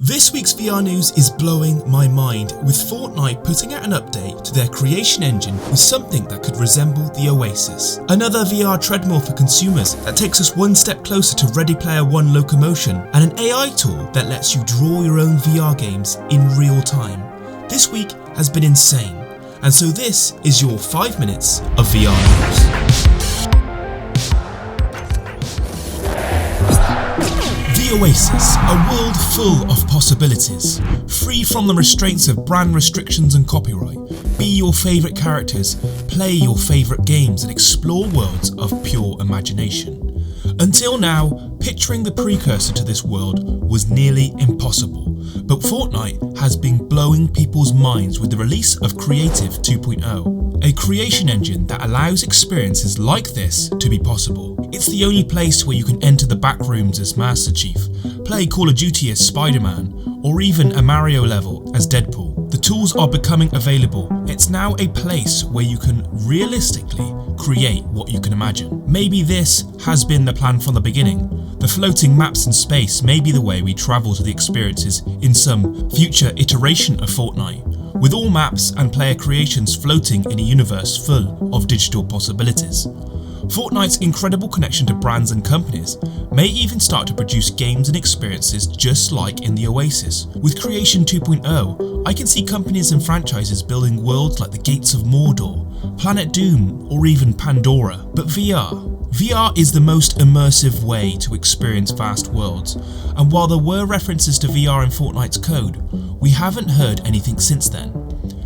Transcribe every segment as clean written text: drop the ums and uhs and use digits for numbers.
This week's VR news is blowing my mind, with Fortnite putting out an update to their creation engine with something that could resemble the Oasis. Another VR treadmill for consumers that takes us one step closer to Ready Player One locomotion, and an AI tool that lets you draw your own VR games in real time. This week has been insane, and so this is your 5 minutes of VR news. The Oasis, a world full of possibilities, free from the restraints of brand restrictions and copyright. Be your favourite characters, play your favourite games and explore worlds of pure imagination. Until now, picturing the precursor to this world was nearly impossible, but Fortnite has been blowing people's minds with the release of Creative 2.0, a creation engine that allows experiences like this to be possible. It's the only place where you can enter the back rooms as Master Chief, play Call of Duty as Spider-Man, or even a Mario level as Deadpool. The tools are becoming available. It's now a place where you can realistically create what you can imagine. Maybe this has been the plan from the beginning. The floating maps in space may be the way we travel to the experiences in some future iteration of Fortnite, with all maps and player creations floating in a universe full of digital possibilities. Fortnite's incredible connection to brands and companies may even start to produce games and experiences just like in the Oasis. With Creation 2.0, I can see companies and franchises building worlds like the Gates of Mordor, Planet Doom, or even Pandora. But VR is the most immersive way to experience vast worlds, and while there were references to VR in Fortnite's code, we haven't heard anything since then.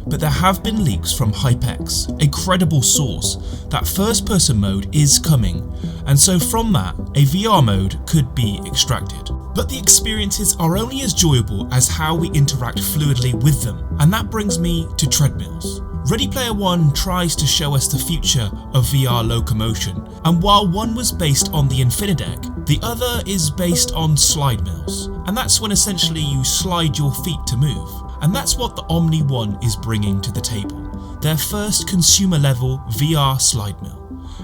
But there have been leaks from HypeX, a credible source, that first-person mode is coming, and so from that, a VR mode could be extracted. But the experiences are only as enjoyable as how we interact fluidly with them, and that brings me to treadmills. Ready Player One tries to show us the future of VR locomotion, and while one was based on the Infinideck, the other is based on slide mills, and that's when essentially you slide your feet to move. And that's what the Omni One is bringing to the table, their first consumer level VR slide mill.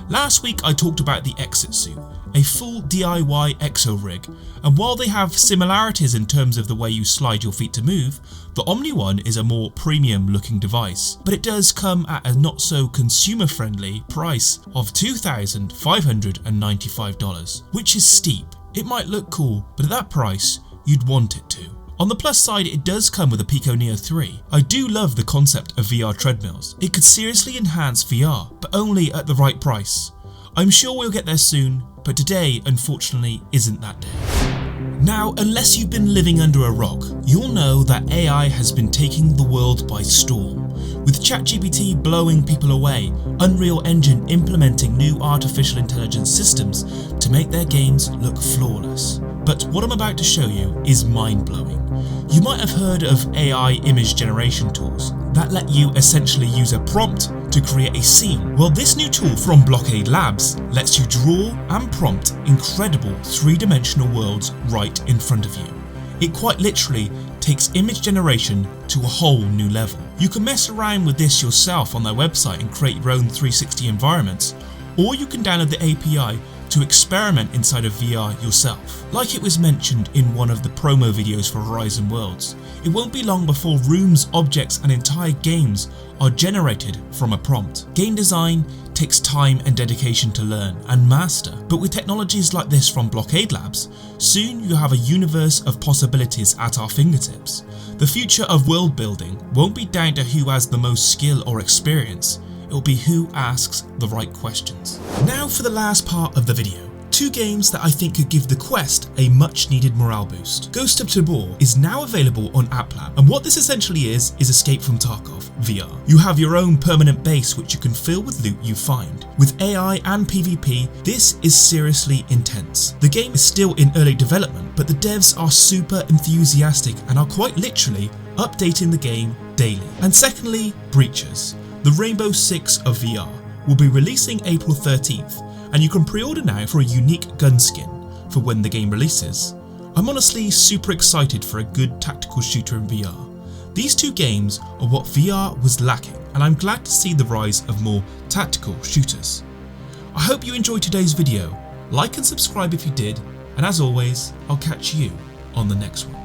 Last week I talked about the Exit Suit, a full DIY exo rig, and while they have similarities in terms of the way you slide your feet to move, the Omni One is a more premium looking device, but it does come at a not so consumer friendly price of $2,595, which is steep. It might look cool, but at that price, you'd want it to. On the plus side, it does come with a Pico Neo 3. I do love the concept of VR treadmills. It could seriously enhance VR, but only at the right price. I'm sure we'll get there soon, but today unfortunately isn't that day. Now, unless you've been living under a rock, you'll know that AI has been taking the world by storm. With ChatGPT blowing people away, Unreal Engine implementing new artificial intelligence systems to make their games look flawless. But what I'm about to show you is mind-blowing. You might have heard of AI image generation tools that let you essentially use a prompt to create a scene. Well, this new tool from Blockade Labs lets you draw and prompt incredible three-dimensional worlds right in front of you. It quite literally takes image generation to a whole new level. You can mess around with this yourself on their website and create your own 360 environments, or you can download the API to experiment inside of VR yourself. Like it was mentioned in one of the promo videos for Horizon Worlds, it won't be long before rooms, objects and entire games are generated from a prompt. Game design takes time and dedication to learn and master, but with technologies like this from Blockade Labs, soon you have a universe of possibilities at our fingertips. The future of world building won't be down to who has the most skill or experience, it'll be who asks the right questions. Now for the last part of the video. Two games that I think could give the Quest a much needed morale boost. Ghost of Tabor is now available on App Lab, and what this essentially is Escape from Tarkov VR. You have your own permanent base which you can fill with loot you find. With AI and PvP, this is seriously intense. The game is still in early development, but the devs are super enthusiastic and are quite literally updating the game daily. And secondly, Breachers. The Rainbow Six of VR will be releasing April 13th, and you can pre-order now for a unique gun skin for when the game releases. I'm honestly super excited for a good tactical shooter in VR. These two games are what VR was lacking, and I'm glad to see the rise of more tactical shooters. I hope you enjoyed today's video. Like and subscribe if you did, and as always, I'll catch you on the next one.